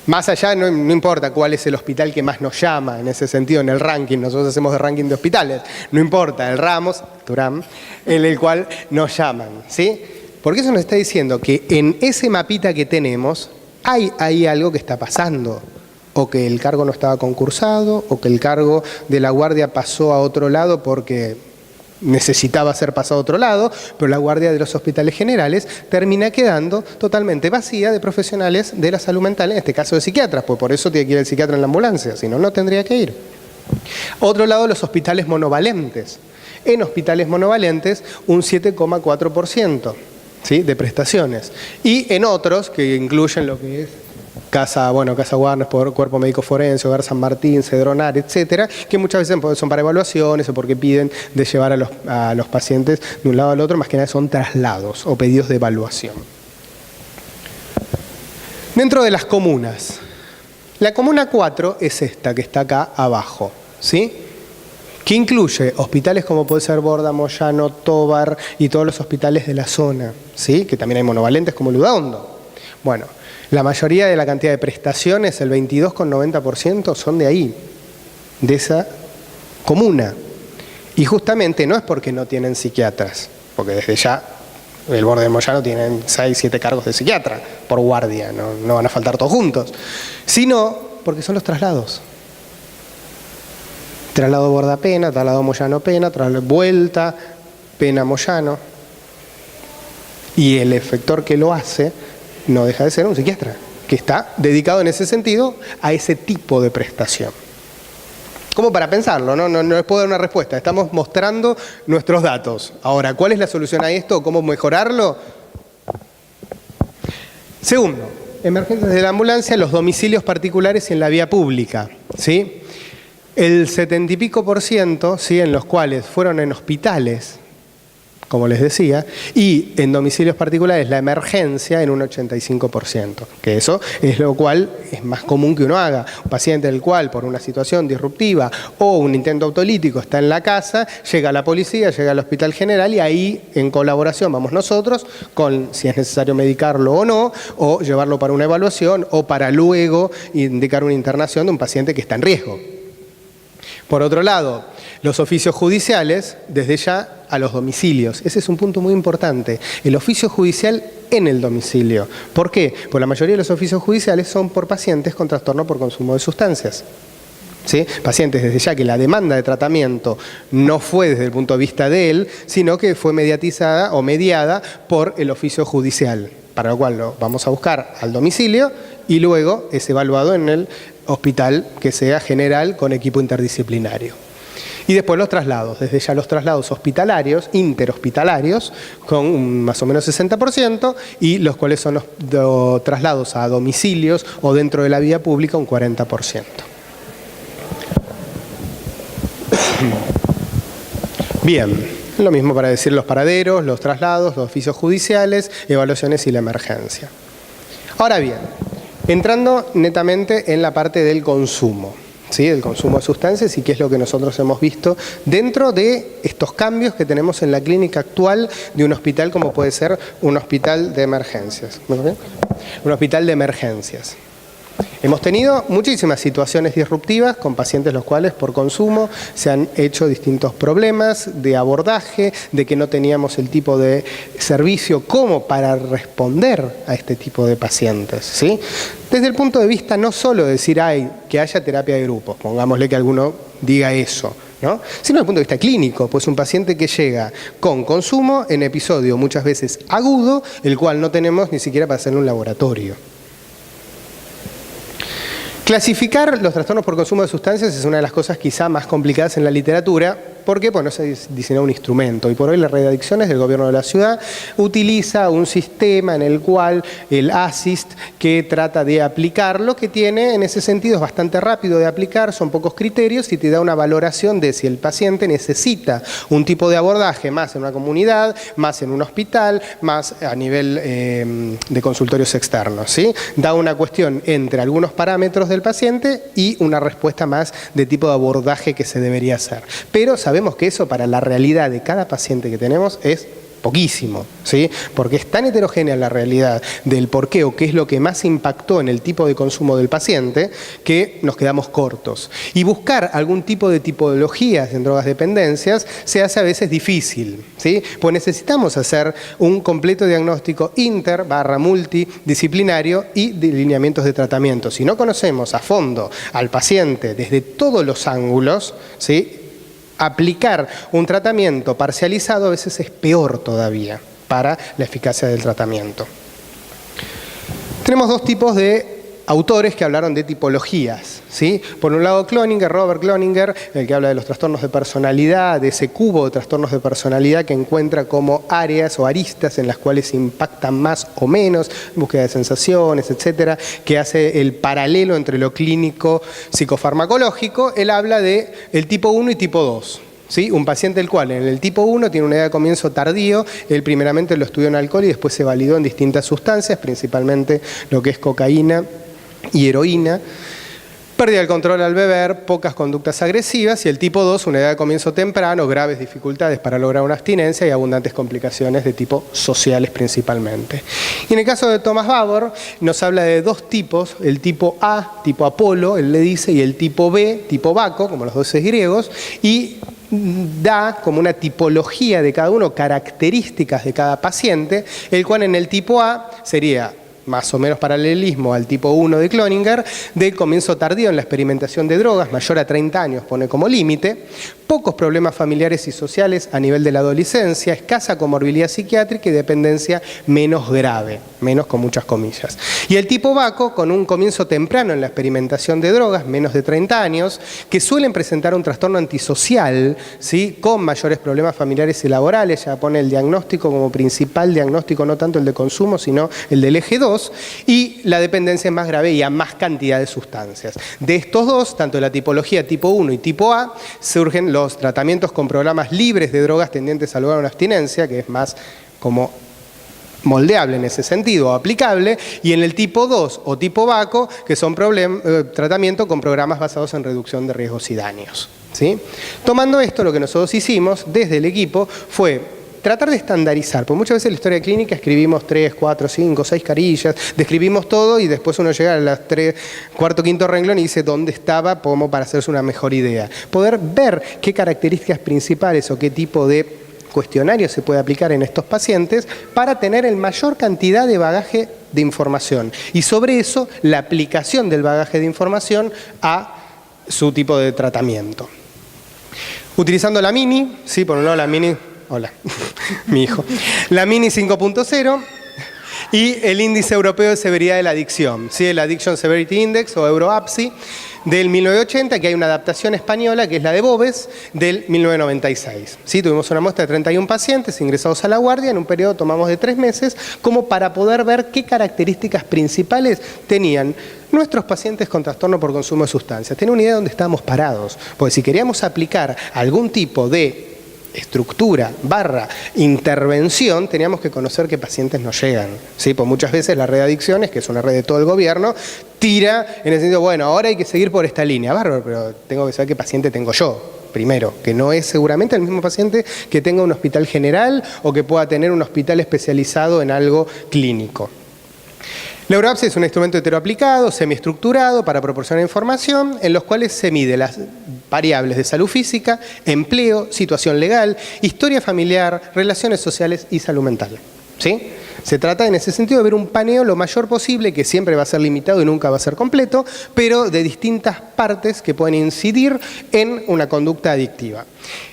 S2: Más allá, no importa cuál es el hospital que más nos llama en ese sentido, en el ranking, nosotros hacemos de ranking de hospitales, no importa, el Ramos, Turán, en el cual nos llaman, ¿sí? Porque eso nos está diciendo que en ese mapita que tenemos, hay ahí algo que está pasando, o que el cargo no estaba concursado, o que el cargo de la guardia pasó a otro lado porque necesitaba ser pasado a otro lado, pero la guardia de los hospitales generales termina quedando totalmente vacía de profesionales de la salud mental, en este caso de psiquiatras, pues por eso tiene que ir el psiquiatra en la ambulancia, si no, no tendría que ir. Otro lado, los hospitales monovalentes. En hospitales monovalentes, un 7,4%. ¿Sí? De prestaciones. Y en otros, que incluyen lo que es Casa Warnes, Cuerpo Médico Forense, Hogar San Martín, Cedronar, etcétera, que muchas veces son para evaluaciones o porque piden de llevar a los pacientes de un lado al otro, más que nada son traslados o pedidos de evaluación. Dentro de las comunas, la comuna 4 es esta que está acá abajo, ¿sí? Que incluye hospitales como puede ser Borda, Moyano, Tovar y todos los hospitales de la zona, ¿sí? Que también hay monovalentes como Ludaondo. Bueno, la mayoría de la cantidad de prestaciones, el 22,90%, son de ahí, de esa comuna. Y justamente no es porque no tienen psiquiatras, porque desde ya el Borda de Moyano tienen 6, 7 cargos de psiquiatra por guardia, no van a faltar todos juntos, sino porque son los traslados. Traslado Borda Pena, traslado Moyano Pena, traslado vuelta Pena Moyano. Y el efector que lo hace no deja de ser un psiquiatra, que está dedicado en ese sentido a ese tipo de prestación. Como para pensarlo, no les puedo dar una respuesta, estamos mostrando nuestros datos. Ahora, ¿cuál es la solución a esto? ¿Cómo mejorarlo? Segundo, emergencias de la ambulancia, los domicilios particulares y en la vía pública, ¿sí? El 70 y pico %, ¿sí? En los cuales fueron en hospitales, como les decía, y en domicilios particulares la emergencia en un 85%, que eso es lo cual es más común que uno haga. Un paciente del cual por una situación disruptiva o un intento autolítico está en la casa, llega la policía, llega al hospital general y ahí en colaboración vamos nosotros con si es necesario medicarlo o no, o llevarlo para una evaluación o para luego indicar una internación de un paciente que está en riesgo. Por otro lado, los oficios judiciales, desde ya a los domicilios. Ese es un punto muy importante. El oficio judicial en el domicilio. ¿Por qué? Porque la mayoría de los oficios judiciales son por pacientes con trastorno por consumo de sustancias. ¿Sí? Pacientes desde ya que la demanda de tratamiento no fue desde el punto de vista de él, sino que fue mediatizada o mediada por el oficio judicial, para lo cual lo vamos a buscar al domicilio y luego es evaluado en el hospital que sea general con equipo interdisciplinario. Y después los traslados, desde ya los traslados hospitalarios, interhospitalarios, con un más o menos 60%, y los cuales son los traslados a domicilios o dentro de la vía pública un 40%. Bien, lo mismo para decir los paraderos, los traslados, los oficios judiciales, evaluaciones y la emergencia. Ahora bien, entrando netamente en la parte del consumo, ¿sí? Del consumo de sustancias y qué es lo que nosotros hemos visto dentro de estos cambios que tenemos en la clínica actual de un hospital como puede ser un hospital de emergencias. Un hospital de emergencias. Hemos tenido muchísimas situaciones disruptivas con pacientes los cuales por consumo se han hecho distintos problemas de abordaje, de que no teníamos el tipo de servicio como para responder a este tipo de pacientes, ¿sí? Desde el punto de vista no solo de decir que haya terapia de grupos, pongámosle que alguno diga eso, ¿no? Sino desde el punto de vista clínico, pues un paciente que llega con consumo en episodio muchas veces agudo, el cual no tenemos ni siquiera para hacerle un laboratorio. Clasificar los trastornos por consumo de sustancias es una de las cosas quizá más complicadas en la literatura, ¿Por qué? Pues no se diseñó un instrumento. Y por hoy la red de adicciones del gobierno de la ciudad utiliza un sistema en el cual el ASIST, que trata de aplicarlo, que tiene en ese sentido es bastante rápido de aplicar, son pocos criterios y te da una valoración de si el paciente necesita un tipo de abordaje más en una comunidad, más en un hospital, más a nivel de consultorios externos, ¿sí? Da una cuestión entre algunos parámetros del paciente y una respuesta más de tipo de abordaje que se debería hacer. Pero sabemos que eso para la realidad de cada paciente que tenemos es poquísimo, ¿sí? Porque es tan heterogénea la realidad del por qué o qué es lo que más impactó en el tipo de consumo del paciente que nos quedamos cortos. Y buscar algún tipo de tipologías en drogas dependencias se hace a veces difícil, ¿sí? Pues necesitamos hacer un completo diagnóstico multidisciplinario y de lineamientos de tratamiento. Si no conocemos a fondo al paciente desde todos los ángulos, ¿sí? Aplicar un tratamiento parcializado a veces es peor todavía para la eficacia del tratamiento. Tenemos dos tipos de autores que hablaron de tipologías, ¿sí? Por un lado Robert Cloninger, el que habla de los trastornos de personalidad, de ese cubo de trastornos de personalidad que encuentra como áreas o aristas en las cuales impactan más o menos, búsqueda de sensaciones, etcétera, que hace el paralelo entre lo clínico psicofarmacológico. Él habla de el tipo 1 y tipo 2. ¿Sí? Un paciente el cual en el tipo 1 tiene una edad de comienzo tardío, él primeramente lo estudió en alcohol y después se validó en distintas sustancias, principalmente lo que es cocaína y heroína, pérdida del control al beber, pocas conductas agresivas, y el tipo 2, una edad de comienzo temprano, graves dificultades para lograr una abstinencia y abundantes complicaciones de tipo sociales principalmente. Y en el caso de Thomas Babor, nos habla de dos tipos, el tipo A, tipo Apolo, él le dice, y el tipo B, tipo Baco, como los dioses griegos, y da como una tipología de cada uno, características de cada paciente, el cual en el tipo A sería más o menos paralelismo al tipo 1 de Cloninger, de comienzo tardío en la experimentación de drogas, mayor a 30 años pone como límite, pocos problemas familiares y sociales a nivel de la adolescencia, escasa comorbilidad psiquiátrica y dependencia menos grave, menos con muchas comillas. Y el tipo Baco, con un comienzo temprano en la experimentación de drogas, menos de 30 años, que suelen presentar un trastorno antisocial, ¿sí? Con mayores problemas familiares y laborales, ya pone el diagnóstico como principal diagnóstico, no tanto el de consumo, sino el del eje 2, y la dependencia es más grave y a más cantidad de sustancias. De estos dos, tanto la tipología tipo 1 y tipo A, surgen los tratamientos con programas libres de drogas tendientes a lograr una abstinencia, que es más como moldeable en ese sentido, o aplicable, y en el tipo 2 o tipo Baco, que son tratamientos con programas basados en reducción de riesgos y daños, ¿sí? Tomando esto, lo que nosotros hicimos desde el equipo fue tratar de estandarizar, porque muchas veces en la historia clínica escribimos 3, 4, 5, 6 carillas, describimos todo y después uno llega a las 3, cuarto, quinto renglón y dice dónde estaba, como para hacerse una mejor idea. Poder ver qué características principales o qué tipo de cuestionario se puede aplicar en estos pacientes para tener el mayor cantidad de bagaje de información. Y sobre eso, la aplicación del bagaje de información a su tipo de tratamiento. Utilizando la Mini, sí, por un lado la Mini... Hola, mi hijo. La Mini 5.0 y el Índice Europeo de Severidad de la Adicción, ¿sí? El Addiction Severity Index o EuroAPSI del 1980, que hay una adaptación española que es la de Boves del 1996. ¿Sí? Tuvimos una muestra de 31 pacientes ingresados a la guardia, en un periodo tomamos de 3 meses, como para poder ver qué características principales tenían nuestros pacientes con trastorno por consumo de sustancias. Tener una idea de dónde estábamos parados, porque si queríamos aplicar algún tipo de estructura / intervención, teníamos que conocer qué pacientes nos llegan, ¿sí? Pues muchas veces la red de adicciones, que es una red de todo el gobierno, tira en el sentido, bueno, ahora hay que seguir por esta línea, bárbaro, pero tengo que saber qué paciente tengo yo, primero, que no es seguramente el mismo paciente que tenga un hospital general o que pueda tener un hospital especializado en algo clínico. La EuroAPSI es un instrumento heteroaplicado, semiestructurado, para proporcionar información, en los cuales se mide las variables de salud física, empleo, situación legal, historia familiar, relaciones sociales y salud mental, ¿sí? Se trata en ese sentido de ver un paneo lo mayor posible, que siempre va a ser limitado y nunca va a ser completo, pero de distintas partes que pueden incidir en una conducta adictiva.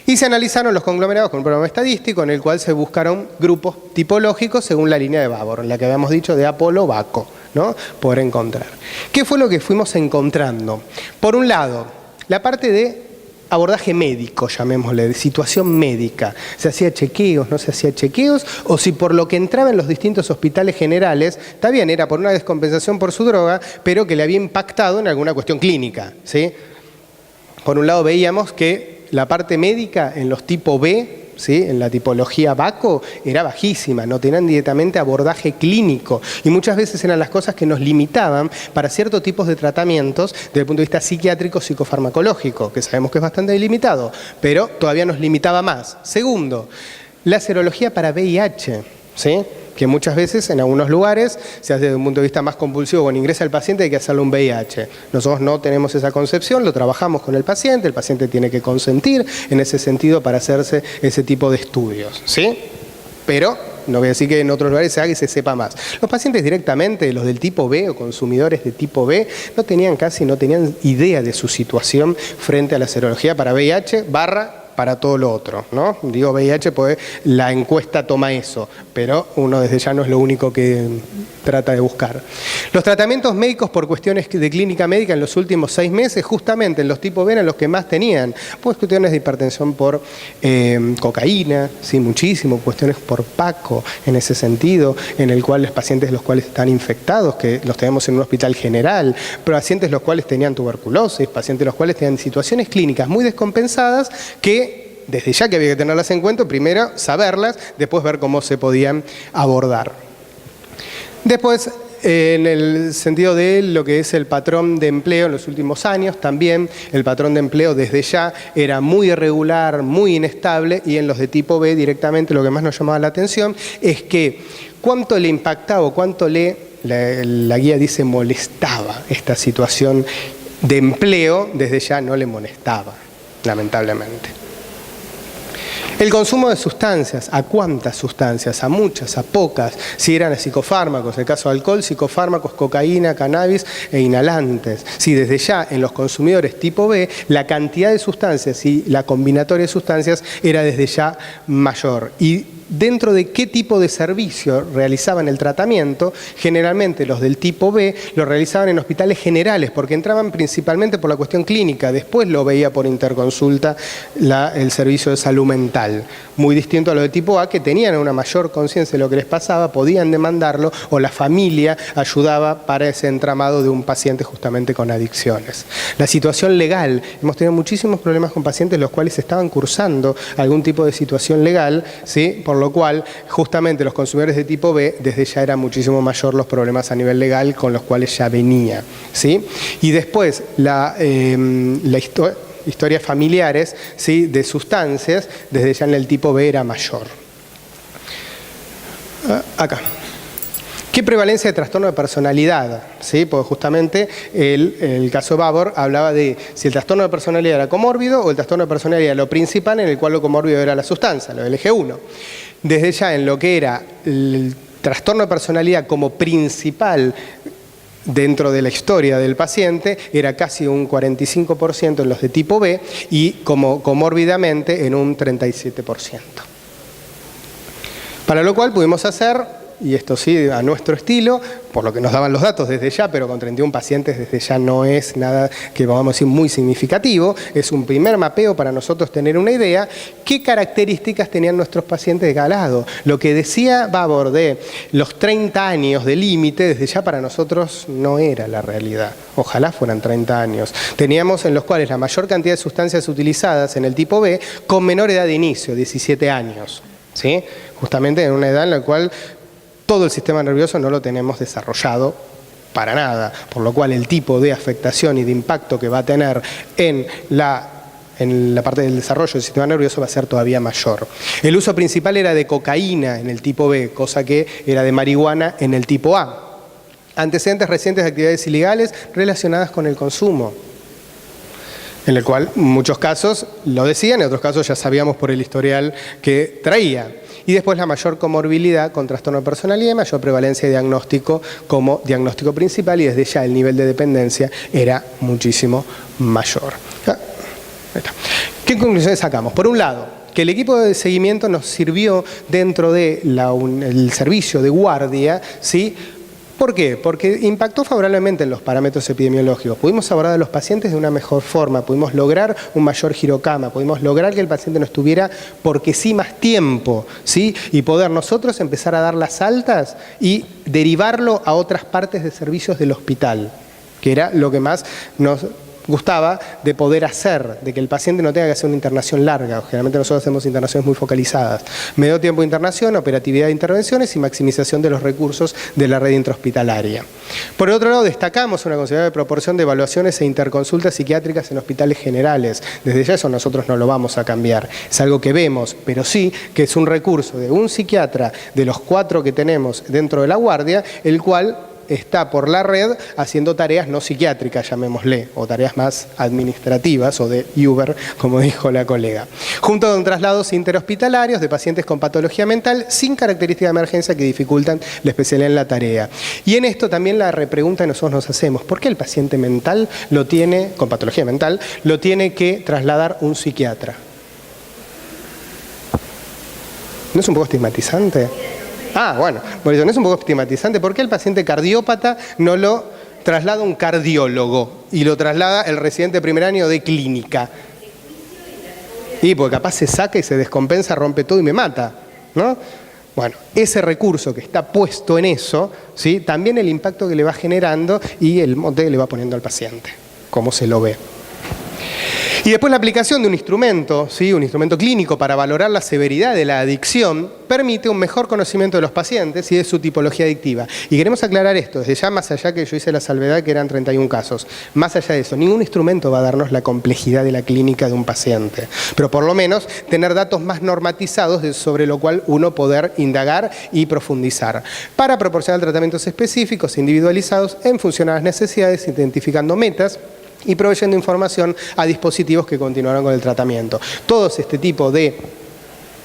S2: Y se analizaron los conglomerados con un programa estadístico en el cual se buscaron grupos tipológicos según la línea de Babor, en la que habíamos dicho de Apolo, Baco, ¿no? Poder encontrar. ¿Qué fue lo que fuimos encontrando? Por un lado, la parte de abordaje médico, llamémosle, de situación médica. ¿Se hacía chequeos, no se hacía chequeos? O si por lo que entraba en los distintos hospitales generales, está bien, era por una descompensación por su droga, pero que le había impactado en alguna cuestión clínica, ¿sí? Por un lado veíamos que la parte médica en los tipo B, ¿sí?, en la tipología VACO, era bajísima, no tenían directamente abordaje clínico y muchas veces eran las cosas que nos limitaban para ciertos tipos de tratamientos desde el punto de vista psiquiátrico, psicofarmacológico, que sabemos que es bastante limitado, pero todavía nos limitaba más. Segundo, la serología para VIH, ¿sí?, que muchas veces en algunos lugares se hace desde un punto de vista más compulsivo, cuando ingresa el paciente hay que hacerle un VIH. Nosotros no tenemos esa concepción, lo trabajamos con el paciente tiene que consentir en ese sentido para hacerse ese tipo de estudios, ¿sí? Pero no voy a decir que en otros lugares se haga y se sepa más. Los pacientes directamente, los del tipo B o consumidores de tipo B, no tenían idea de su situación frente a la serología para VIH para todo lo otro, ¿no? Digo VIH porque la encuesta toma eso, pero uno desde ya no es lo único que trata de buscar. Los tratamientos médicos por cuestiones de clínica médica en los últimos 6 meses, justamente en los tipo B eran los que más tenían, pues cuestiones de hipertensión por cocaína, sí, muchísimo, cuestiones por PACO, en ese sentido, en el cual los pacientes los cuales están infectados, que los tenemos en un hospital general, pacientes los cuales tenían tuberculosis, pacientes los cuales tenían situaciones clínicas muy descompensadas que desde ya que había que tenerlas en cuenta, primero saberlas, después ver cómo se podían abordar. Después, en el sentido de lo que es el patrón de empleo en los últimos años, también el patrón de empleo desde ya era muy irregular, muy inestable, y en los de tipo B directamente lo que más nos llamaba la atención es que cuánto le impactaba o cuánto la guía dice molestaba esta situación de empleo, desde ya no le molestaba, lamentablemente. El consumo de sustancias, ¿a cuántas sustancias? A muchas, a pocas. Si eran psicofármacos, el caso de alcohol, psicofármacos, cocaína, cannabis e inhalantes. Si desde ya en los consumidores tipo B, la cantidad de sustancias y la combinatoria de sustancias era desde ya mayor. Y dentro de qué tipo de servicio realizaban el tratamiento, generalmente los del tipo B lo realizaban en hospitales generales, porque entraban principalmente por la cuestión clínica, después lo veía por interconsulta el servicio de salud mental. Muy distinto a los de tipo A, que tenían una mayor conciencia de lo que les pasaba, podían demandarlo, o la familia ayudaba para ese entramado de un paciente justamente con adicciones. La situación legal, hemos tenido muchísimos problemas con pacientes los cuales estaban cursando algún tipo de situación legal, ¿sí?, por lo cual justamente los consumidores de tipo B desde ya era muchísimo mayor los problemas a nivel legal con los cuales ya venía, ¿sí? Y después la historias familiares, ¿sí?, de sustancias desde ya en el tipo B era mayor. Acá. ¿Qué prevalencia de trastorno de personalidad? ¿Sí? Porque justamente el caso de Babor hablaba de si el trastorno de personalidad era comórbido o el trastorno de personalidad era lo principal, en el cual lo comórbido era la sustancia, lo del eje 1. Desde ya en lo que era el trastorno de personalidad como principal dentro de la historia del paciente, era casi un 45% en los de tipo B y como comórbidamente en un 37%. Para lo cual pudimos hacer, y esto sí, a nuestro estilo, por lo que nos daban los datos desde ya, pero con 31 pacientes desde ya no es nada que vamos a decir muy significativo, es un primer mapeo para nosotros tener una idea, qué características tenían nuestros pacientes de cada lado. Lo que decía Babor de los 30 años de límite, desde ya para nosotros no era la realidad. Ojalá fueran 30 años. Teníamos en los cuales la mayor cantidad de sustancias utilizadas en el tipo B con menor edad de inicio, 17 años. ¿Sí? Justamente en una edad en la cual todo el sistema nervioso no lo tenemos desarrollado para nada, por lo cual el tipo de afectación y de impacto que va a tener en la parte del desarrollo del sistema nervioso va a ser todavía mayor. El uso principal era de cocaína en el tipo B, cosa que era de marihuana en el tipo A. Antecedentes recientes de actividades ilegales relacionadas con el consumo, en el cual en muchos casos lo decían, en otros casos ya sabíamos por el historial que traía. Y después la mayor comorbilidad con trastorno de personalidad y mayor prevalencia de diagnóstico como diagnóstico principal, y desde ya el nivel de dependencia era muchísimo mayor. ¿Qué conclusiones sacamos? Por un lado, que el equipo de seguimiento nos sirvió dentro del servicio de guardia, ¿sí?, ¿Por qué? Porque impactó favorablemente en los parámetros epidemiológicos. Pudimos abordar a los pacientes de una mejor forma, pudimos lograr un mayor girocama, pudimos lograr que el paciente no estuviera porque sí más tiempo, ¿sí? Y poder nosotros empezar a dar las altas y derivarlo a otras partes de servicios del hospital, que era lo que más nos gustaba de poder hacer, de que el paciente no tenga que hacer una internación larga. Generalmente nosotros hacemos internaciones muy focalizadas. Medio tiempo de internación, operatividad de intervenciones y maximización de los recursos de la red intrahospitalaria. Por otro lado, destacamos una considerable proporción de evaluaciones e interconsultas psiquiátricas en hospitales generales. Desde ya eso nosotros no lo vamos a cambiar. Es algo que vemos, pero sí que es un recurso de un psiquiatra de los 4 que tenemos dentro de la guardia, el cual está por la red haciendo tareas no psiquiátricas, llamémosle, o tareas más administrativas o de Uber, como dijo la colega. Junto con traslados interhospitalarios de pacientes con patología mental sin características de emergencia que dificultan la especialidad en la tarea. Y en esto también la repregunta que nosotros nos hacemos, ¿por qué el paciente mental con patología mental, lo tiene que trasladar un psiquiatra? ¿No es un poco estigmatizante? Bueno, por eso no es un poco estigmatizante. ¿Por qué el paciente cardiópata no lo traslada un cardiólogo y lo traslada el residente de primer año de clínica? Y porque capaz se saca y se descompensa, rompe todo y me mata, ¿no? Bueno, ese recurso que está puesto en eso, ¿sí? También el impacto que le va generando y el mote que le va poniendo al paciente, cómo se lo ve. Y después la aplicación de un instrumento, ¿sí? Un instrumento clínico para valorar la severidad de la adicción, permite un mejor conocimiento de los pacientes y de su tipología adictiva. Y queremos aclarar esto, desde ya más allá que yo hice la salvedad que eran 31 casos. Más allá de eso, ningún instrumento va a darnos la complejidad de la clínica de un paciente. Pero por lo menos tener datos más normatizados sobre lo cual uno poder indagar y profundizar. Para proporcionar tratamientos específicos, individualizados, en función a las necesidades, identificando metas, y proveyendo información a dispositivos que continuaron con el tratamiento. Todos este tipo de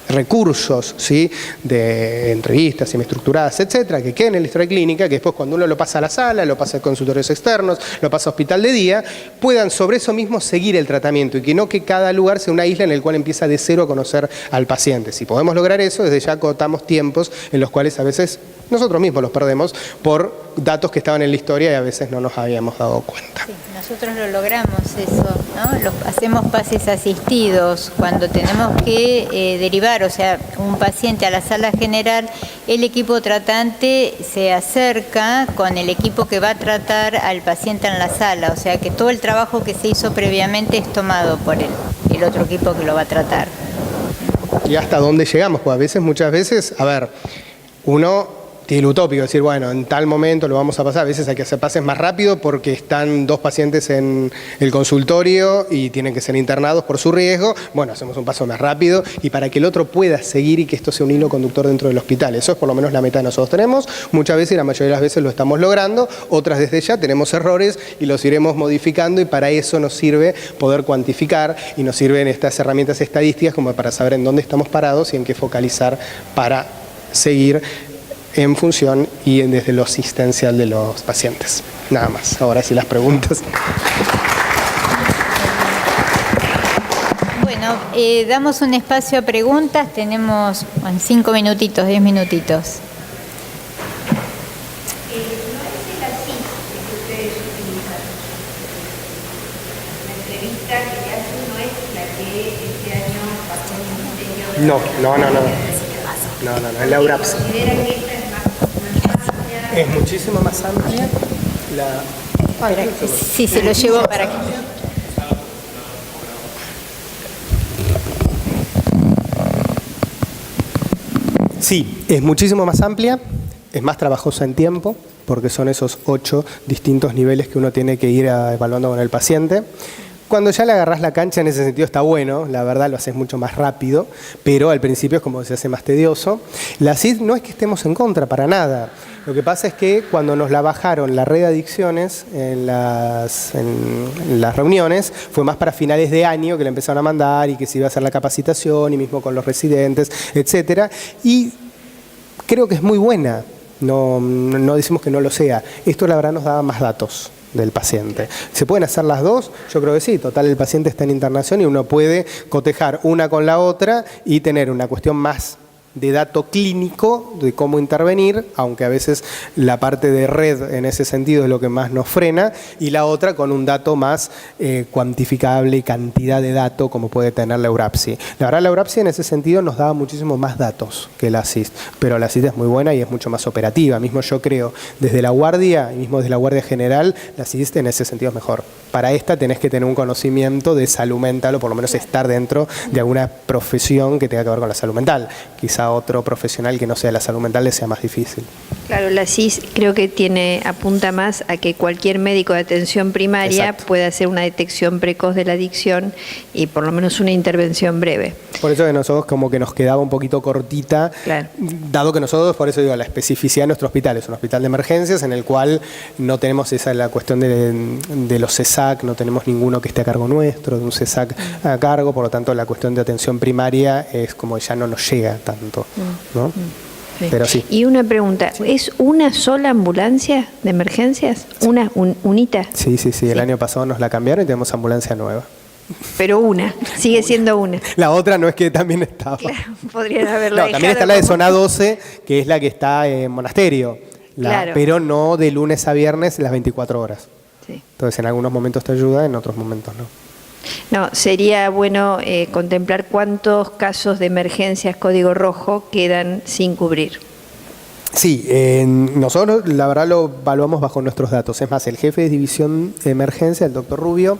S2: recursos, ¿sí? De entrevistas semiestructuradas, etcétera, que queden en la historia clínica, que después cuando uno lo pasa a la sala, lo pasa a consultorios externos, lo pasa a hospital de día, puedan sobre eso mismo seguir el tratamiento y que no que cada lugar sea una isla en el cual empieza de cero a conocer al paciente. Si podemos lograr eso, desde ya acotamos tiempos en los cuales a veces nosotros mismos los perdemos por datos que estaban en la historia y a veces no nos habíamos dado cuenta.
S1: Sí, nosotros lo logramos eso, ¿no? Hacemos pases asistidos cuando tenemos que derivar, o sea, un paciente a la sala general, el equipo tratante se acerca con el equipo que va a tratar al paciente en la sala, o sea que todo el trabajo que se hizo previamente es tomado por el otro equipo que lo va a tratar.
S2: ¿Y hasta dónde llegamos? Pues muchas veces, uno tiene el utópico, decir, bueno, en tal momento lo vamos a pasar, a veces hay que hacer pases más rápido porque están 2 pacientes en el consultorio y tienen que ser internados por su riesgo, bueno, hacemos un paso más rápido y para que el otro pueda seguir y que esto sea un hilo conductor dentro del hospital. Eso es por lo menos la meta que nosotros tenemos, muchas veces y la mayoría de las veces lo estamos logrando, otras desde ya tenemos errores y los iremos modificando y para eso nos sirve poder cuantificar y nos sirven estas herramientas estadísticas como para saber en dónde estamos parados y en qué focalizar para seguir en función y desde lo asistencial de los pacientes. Nada más. Ahora sí las preguntas.
S1: Bueno, damos un espacio a preguntas. Tenemos 5 minutitos, 10 minutitos.
S2: No, es la URAPS. Es muchísimo más amplia
S1: Sí, se lo llevo para que...
S2: Sí, es muchísimo más amplia, es más trabajosa en tiempo, porque son esos 8 distintos niveles que uno tiene que ir evaluando con el paciente. Cuando ya le agarrás la cancha en ese sentido está bueno, la verdad lo haces mucho más rápido, pero al principio es como se hace más tedioso. La CID no es que estemos en contra para nada, lo que pasa es que cuando nos la bajaron la red de adicciones en las reuniones, fue más para finales de año que le empezaron a mandar y que se iba a hacer la capacitación y mismo con los residentes, etcétera, y creo que es muy buena, no decimos que no lo sea, esto la verdad nos daba más datos del paciente. ¿Se pueden hacer las dos? Yo creo que sí, total el paciente está en internación y uno puede cotejar una con la otra y tener una cuestión más de dato clínico de cómo intervenir, aunque a veces la parte de red en ese sentido es lo que más nos frena, y la otra con un dato más cuantificable y cantidad de datos como puede tener la Eurapsi. La verdad, la Eurapsi en ese sentido nos daba muchísimo más datos que la CIST, pero la CIST es muy buena y es mucho más operativa. Mismo yo creo, desde la guardia y mismo desde la Guardia General, la CIST en ese sentido es mejor. Para esta tenés que tener un conocimiento de salud mental o por lo menos estar dentro de alguna profesión que tenga que ver con la salud mental. Quizá otro profesional que no sea de la salud mental le sea más difícil.
S3: Claro, la CIS creo que apunta más a que cualquier médico de atención primaria
S2: Exacto.
S3: pueda hacer una detección precoz de la adicción y por lo menos una intervención breve.
S2: Por eso que nosotros como que nos quedaba un poquito cortita,
S3: Claro.
S2: dado que nosotros, por eso digo, la especificidad de nuestro hospital es un hospital de emergencias en el cual no tenemos la cuestión de los CESAC, no tenemos ninguno que esté a cargo nuestro, de un CESAC a cargo, por lo tanto la cuestión de atención primaria es como ya no nos llega tanto, ¿no?
S3: Sí.
S2: Pero sí.
S3: Y una pregunta, ¿es una sola ambulancia de emergencias? ¿Una unita?
S2: Sí, el año pasado nos la cambiaron y tenemos ambulancia nueva.
S3: Pero una, sigue siendo una.
S2: La otra no es que también estaba.
S3: Claro, podrían haberla
S2: No, también está
S3: dejado
S2: la de
S3: como-
S2: zona 12, que es la que está en Monasterio,
S3: Claro.
S2: pero no de lunes a viernes las 24 horas.
S3: Sí.
S2: Entonces en algunos momentos te ayuda, en otros momentos no.
S3: No, sería bueno contemplar cuántos casos de emergencias código rojo quedan sin cubrir.
S2: Sí, nosotros la verdad lo evaluamos bajo nuestros datos. Es más, el jefe de división de emergencia, el doctor Rubio,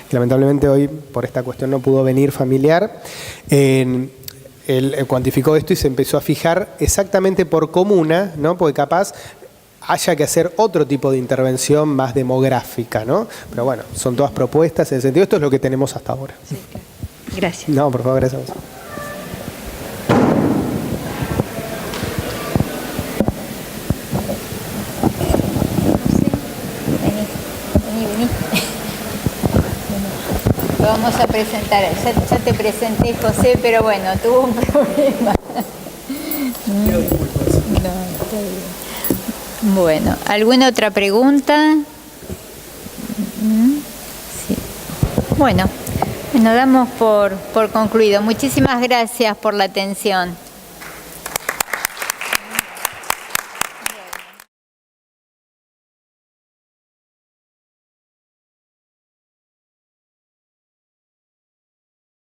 S2: que lamentablemente hoy por esta cuestión no pudo venir familiar, él cuantificó esto y se empezó a fijar exactamente por comuna, ¿no? Porque capaz haya que hacer otro tipo de intervención más demográfica, ¿no? Pero bueno, son todas propuestas en ese sentido. Esto es lo que tenemos hasta ahora.
S3: Sí, claro. Gracias.
S2: No, por favor, gracias.
S1: Vení. Lo vamos a presentar. Ya te presenté, José, pero bueno, tuvo un problema. No, está bien. Bueno, ¿alguna otra pregunta? Sí. Bueno, nos damos por concluido. Muchísimas gracias por la atención.